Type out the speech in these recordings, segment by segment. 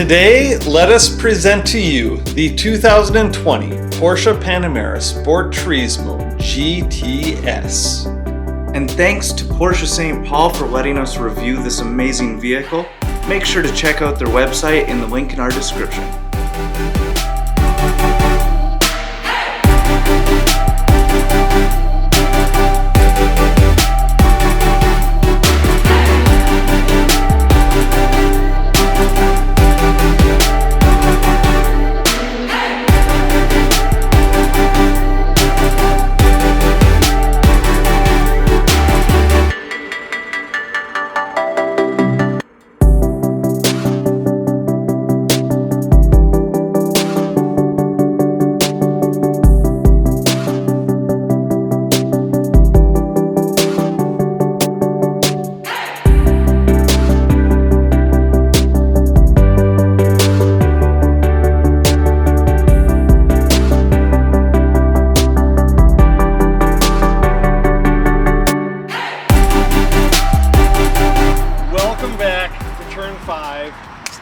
Today, let us present to you the 2020 Porsche Panamera Sport Turismo GTS. And thanks to Porsche St. Paul for letting us review this amazing vehicle. Make sure to check out their website in the link in our description.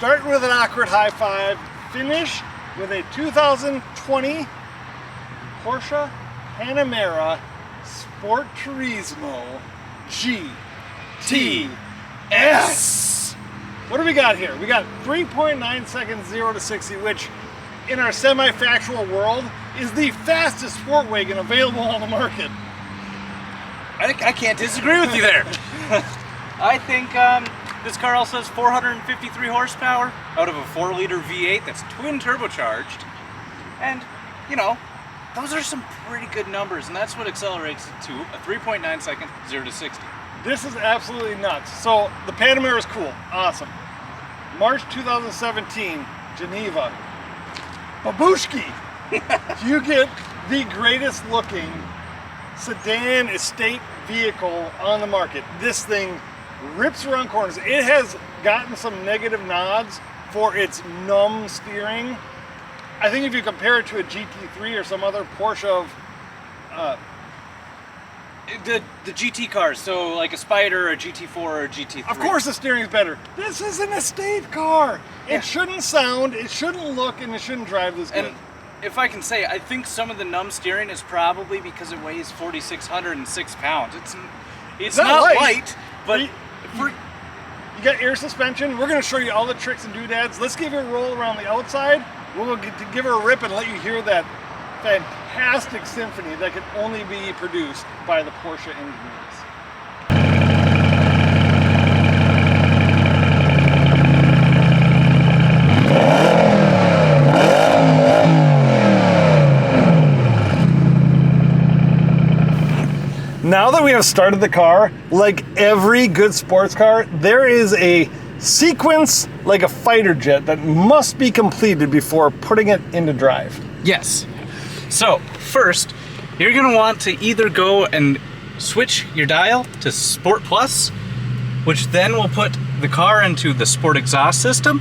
Start with an awkward high five, finish with a 2020 Porsche Panamera Sport Turismo GTS. What do we got here? We got 3.9 seconds 0 to 60, which in our semi-factual world is the fastest sport wagon available on the market. I can't disagree with you there. I think this car also has 453 horsepower out of a 4-liter V8 that's twin turbocharged. And, you know, those are some pretty good numbers, and that's what accelerates it to a 3.9 second 0 to 60. This is absolutely nuts. So the Panamera is cool, awesome. March 2017, Geneva. Babushki! You get the greatest looking sedan estate vehicle on the market. This thing rips around corners. It has gotten some negative nods for its numb steering. I think if you compare it to a GT3 or some other Porsche of the GT cars, so like a Spider, a GT4, or a GT3. Of course the steering is better. This is an estate car. It shouldn't sound, it shouldn't look, and it shouldn't drive this good. And if I can say, I think some of the numb steering is probably because it weighs 4,606 pounds. It's not light, but you got air suspension. We're going to show you all the tricks and doodads. Let's give it a roll around the outside. We'll get to give her a rip and let you hear that fantastic symphony that can only be produced by the Porsche engineers. Now that we have started the car, like every good sports car, there is a sequence like a fighter jet that must be completed before putting it into drive. Yes. So first, you're gonna want to either go and switch your dial to Sport Plus, which then will put the car into the Sport exhaust system,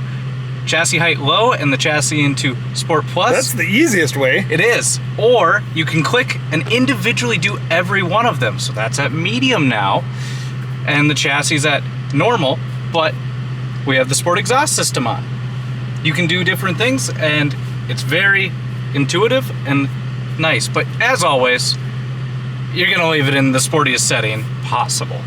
chassis height low, and the chassis into Sport Plus. That's the easiest way. It is. Or you can click and individually do every one of them. So that's at medium now, and the chassis is at normal, but we have the Sport exhaust system on. You can do different things, and it's very intuitive and nice. But as always, you're gonna leave it in the sportiest setting possible.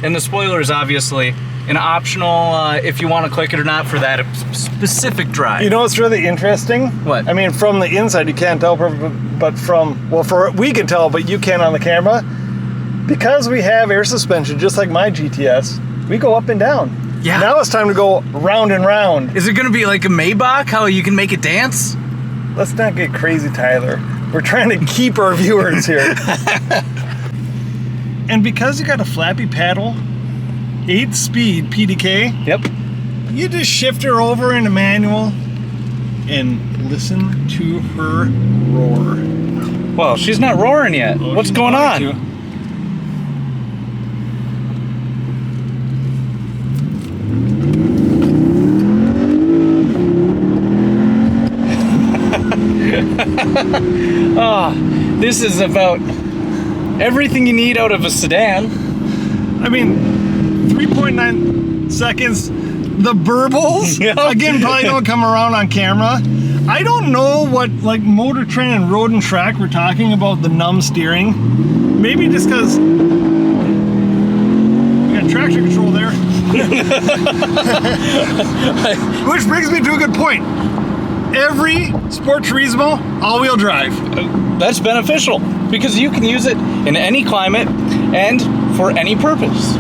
And the spoiler is obviously an optional, if you want to click it or not for that specific drive. You know what's really interesting? What? I mean, from the inside you can't tell, but we can tell, but you can on the camera. Because we have air suspension, just like my GTS, we go up and down. Yeah. Now it's time to go round and round. Is it going to be like a Maybach, how you can make it dance? Let's not get crazy, Tyler. We're trying to keep our viewers here. And because you got a flappy paddle, 8-speed PDK. Yep. You just shift her over into manual and listen to her roar. Well, she's not roaring yet. Oh, what's going on? Oh, this is about everything you need out of a sedan. I mean, 3.9 seconds the burbles, again, probably don't come around on camera. I don't know what, like, Motor Trend and Road and Track were talking about the numb steering. Maybe just because we got traction control there. Which brings me to a good point. Every Sport Turismo, all-wheel drive. That's beneficial because you can use it in any climate and for any purpose.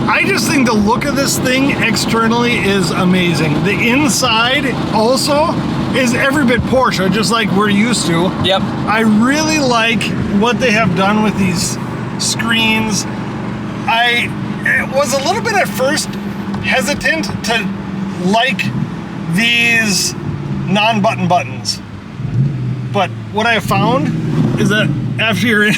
I just think the look of this thing externally is amazing. The inside also is every bit Porsche, just like we're used to. Yep. I really like what they have done with these screens. I was a little bit at first hesitant to like these non-button buttons. But what I have found is that after you're in,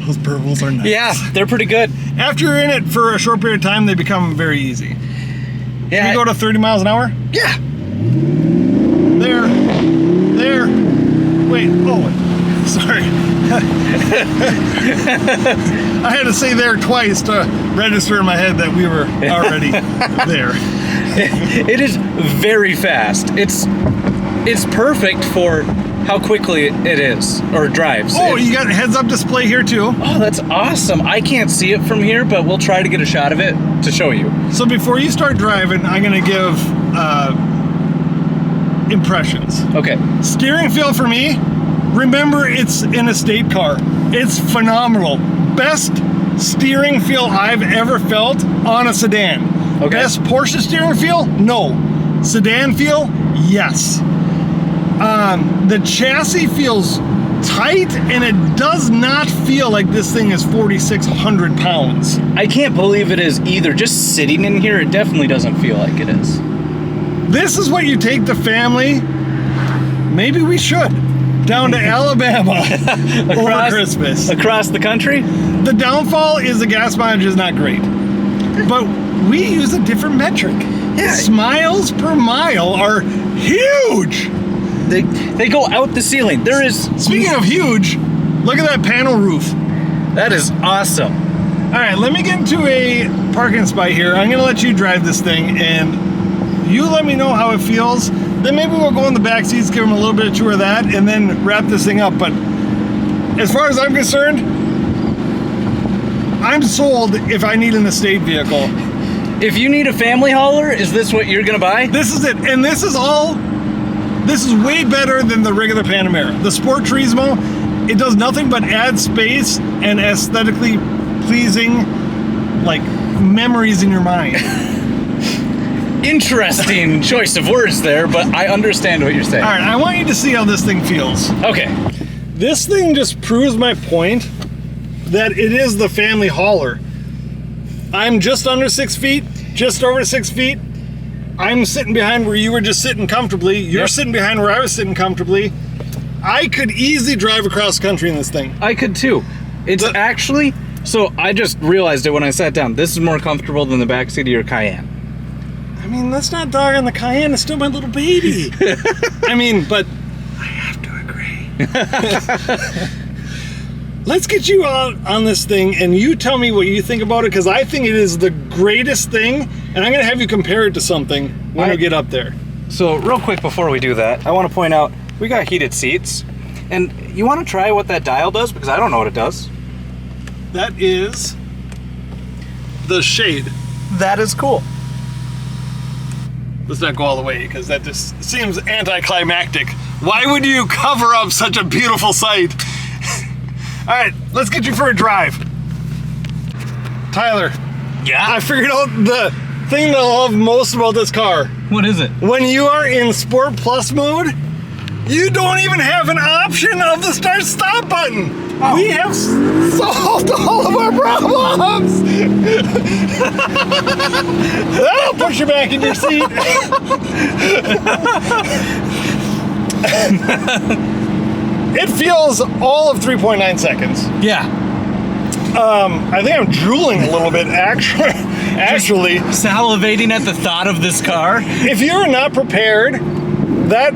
those burbles are nice. Yeah, they're pretty good. After you're in it for a short period of time, they become very easy. Yeah. Can you go to 30 miles an hour? Yeah. There. Wait, oh, sorry. I had to say there twice to register in my head that we were already there. It is very fast. It's perfect for how quickly it is, or drives. Oh, you got a heads-up display here too. Oh, that's awesome. I can't see it from here, but we'll try to get a shot of it to show you. So before you start driving, I'm gonna give impressions. Okay. Steering feel for me, remember it's an estate car. It's phenomenal. Best steering feel I've ever felt on a sedan. Okay. Best Porsche steering feel? No. Sedan feel? Yes. The chassis feels tight, and it does not feel like this thing is 4,600 pounds. I can't believe it is either. Just sitting in here, it definitely doesn't feel like it is. This is what you take the family, maybe we should, down to Alabama over Christmas. Across the country? The downfall is the gas mileage is not great, but we use a different metric. Yeah. Miles per mile are huge. They go out the ceiling. There is... Speaking of huge, look at that panel roof. That is awesome. All right, let me get into a parking spot here. I'm gonna let you drive this thing, and you let me know how it feels. Then maybe we'll go in the back seats, give them a little bit of tour of that, and then wrap this thing up. But as far as I'm concerned, I'm sold if I need an estate vehicle. If you need a family hauler, is this what you're gonna buy? This is it, and this is way better than the regular Panamera. The Sport Turismo, it does nothing but add space and aesthetically pleasing, like, memories in your mind. Interesting choice of words there, but I understand what you're saying. All right, I want you to see how this thing feels. Okay. This thing just proves my point that it is the family hauler. I'm just under 6 feet, just over 6 feet. I'm sitting behind where you were just sitting comfortably. You're sitting behind where I was sitting comfortably. I could easily drive across country in this thing. I could too. It's actually, so I just realized it when I sat down. This is more comfortable than the backseat of your Cayenne. I mean, let's not dog on the Cayenne. It's still my little baby. I mean, but I have to agree. Let's get you out on this thing, and you tell me what you think about it, because I think it is the greatest thing, and I'm going to have you compare it to something when we get up there. So real quick before we do that, I want to point out we got heated seats, and you want to try what that dial does, because I don't know what it does. That is the shade. That is cool. Let's not go all the way, because that just seems anticlimactic. Why would you cover up such a beautiful sight? All right, let's get you for a drive. Tyler. Yeah? I figured out the thing that I love most about this car. What is it? When you are in Sport Plus mode, you don't even have an option of the start-stop button. Oh. We have solved all of our problems. That'll push you back in your seat. It feels all of 3.9 seconds. Yeah. I think I'm drooling a little bit, actually. Just salivating at the thought of this car. If you're not prepared, that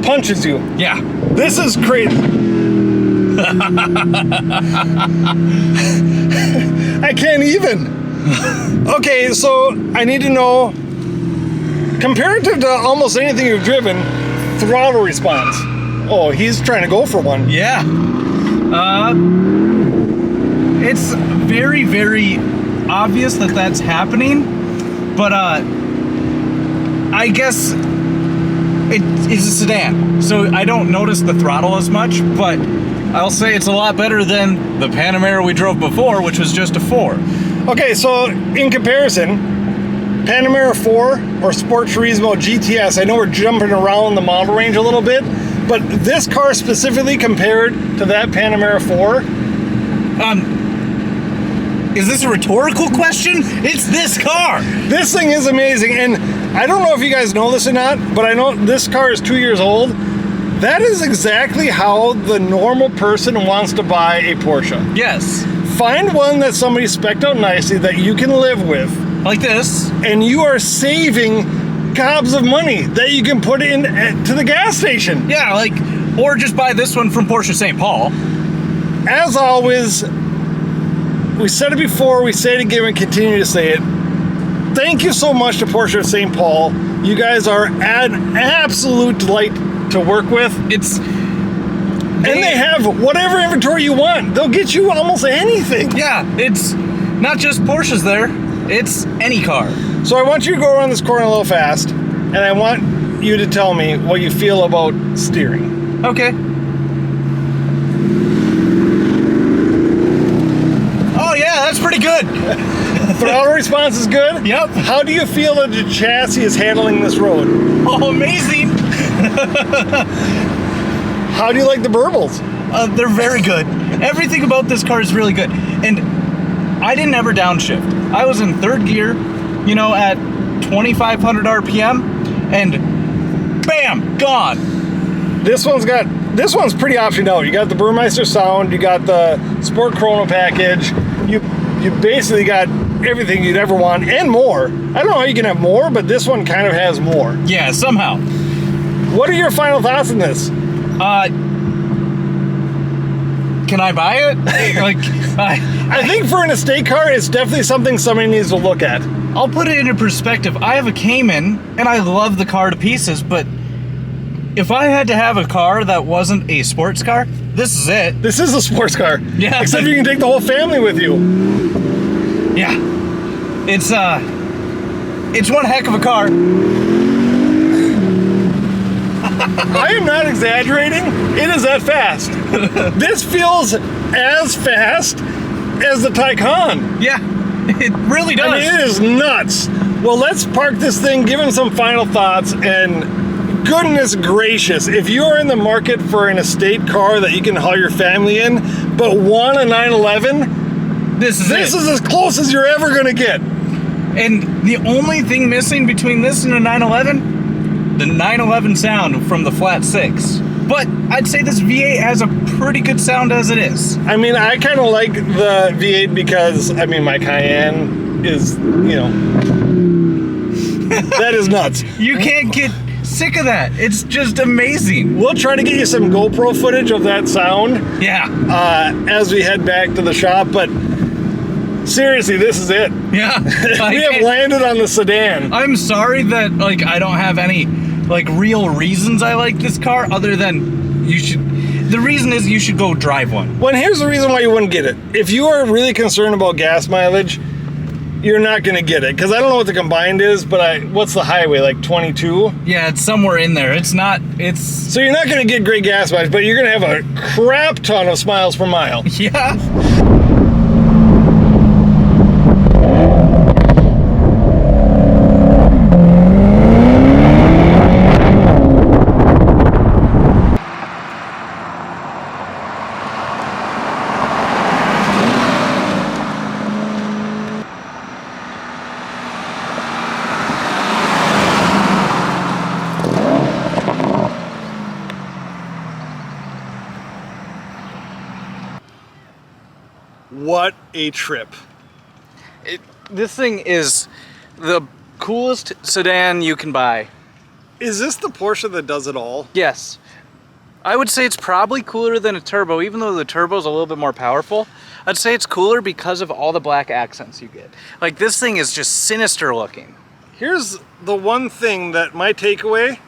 punches you. Yeah. This is crazy. I can't even. Okay, so I need to know comparative to almost anything you've driven, throttle response. Oh, he's trying to go for one. Yeah. It's very, very obvious that that's happening, but I guess it is a sedan, so I don't notice the throttle as much, but I'll say it's a lot better than the Panamera we drove before, which was just a 4. Okay, so in comparison, Panamera 4 or Sport Turismo GTS, I know we're jumping around the model range a little bit, but this car specifically compared to that Panamera 4, is this a rhetorical question? It's this car! this thing is amazing. And I don't know if you guys know this or not, but I know this car is 2 years old. That is exactly how the normal person wants to buy a Porsche. Yes. Find one that somebody spec'd out nicely that you can live with, Like this. and you are saving gobs of money that you can put in to the gas station. Yeah, like, or just buy this one from Porsche St. Paul. As always, we said it before, we say it again, we continue to say it. Thank you so much to Porsche St. Paul. You guys are an absolute delight to work with. And they have whatever inventory you want. They'll get you almost anything. Yeah, it's not just Porsches there, it's any car. So I want you to go around this corner a little fast, and I want you to tell me what you feel about steering. Okay. Oh yeah, that's pretty good. Throttle response is good? Yep. How do you feel that the chassis is handling this road? Oh, amazing. How do you like the burbles? They're very good. Everything about this car is really good. And I didn't ever downshift. I was in 3rd gear, you know, at 2,500 RPM, and bam, gone. This one's pretty optioned out. You got the Burmeister sound, you got the Sport Chrono package, you basically got everything you'd ever want and more. I don't know how you can have more, but this one kind of has more. Yeah, somehow. What are your final thoughts on this? Can I buy it? I think for an estate car, it's definitely something somebody needs to look at. I'll put it into perspective. I have a Cayman, and I love the car to pieces, but if I had to have a car that wasn't a sports car, this is it. This is a sports car. Yeah. Except you can take the whole family with you. Yeah. It's one heck of a car. I am not exaggerating. It is that fast. This feels as fast as the Taycan. Yeah, it really does. I mean, it is nuts. Well, let's park this thing, give him some final thoughts, and goodness gracious, if you are in the market for an estate car that you can haul your family in, but want a 911, this is as close as you're ever gonna get. And the only thing missing between this and a 911, the 911 sound from the flat 6. But I'd say this V8 has a pretty good sound as it is. I mean, I kind of like the V8 because, I mean, my Cayenne is, you know, that is nuts. You can't get sick of that. It's just amazing. We'll try to get you some GoPro footage of that sound. Yeah. As we head back to the shop, but seriously, this is it. Yeah. We have landed on the sedan. I'm sorry that, like, I don't have any, like, real reasons I like this car other than the reason is you should go drive one. Well, here's the reason why you wouldn't get it. If you are really concerned about gas mileage, you're not going to get it. Because I don't know what the combined is, but what's the highway, like 22? Yeah, it's somewhere in there. So you're not going to get great gas mileage, but you're going to have a crap ton of miles per mile. Yeah. What a trip. This thing is the coolest sedan you can buy. Is this the Porsche that does it all? Yes. I would say it's probably cooler than a turbo, even though the turbo's a little bit more powerful. I'd say it's cooler because of all the black accents you get. Like, this thing is just sinister looking. Here's the one thing that my takeaway,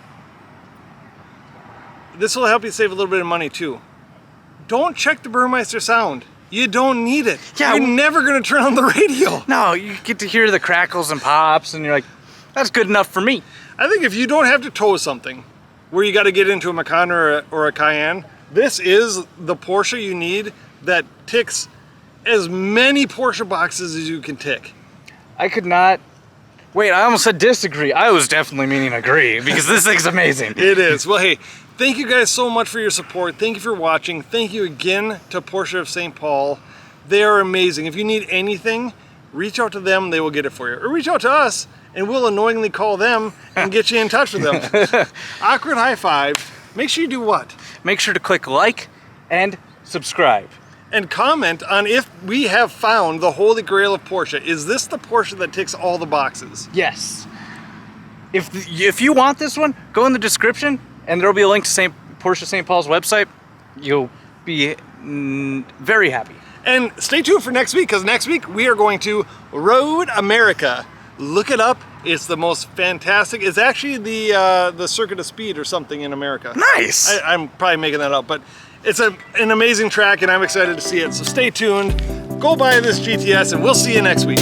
this will help you save a little bit of money too. Don't check the Burmeister sound. You don't need it. Yeah, you're never gonna turn on the radio. No, you get to hear the crackles and pops, and you're like, that's good enough for me. I think if you don't have to tow something where you got to get into a Macan or a Cayenne, this is the Porsche you need that ticks as many Porsche boxes as you can tick. I could not. Wait, I almost said disagree. I was definitely meaning agree because this thing's amazing. It is. Well, hey, thank you guys so much for your support. Thank you for watching. Thank you again to Porsche of St. Paul. They are amazing. If you need anything, reach out to them. They will get it for you. Or reach out to us, and we'll annoyingly call them and get you in touch with them. Awkward high five. Make sure you do what? Make sure to click like and subscribe. And comment on if we have found the holy grail of Porsche. Is this the Porsche that ticks all the boxes? Yes. If you want this one, go in the description, and there'll be a link to Porsche St. Paul's website. You'll be very happy. And stay tuned for next week, because next week we are going to Road America. Look it up. It's the most fantastic. It's actually the Circuit of Speed or something in America. Nice. I'm probably making that up, but it's an amazing track, and I'm excited to see it. So stay tuned. Go buy this GTS, and we'll see you next week.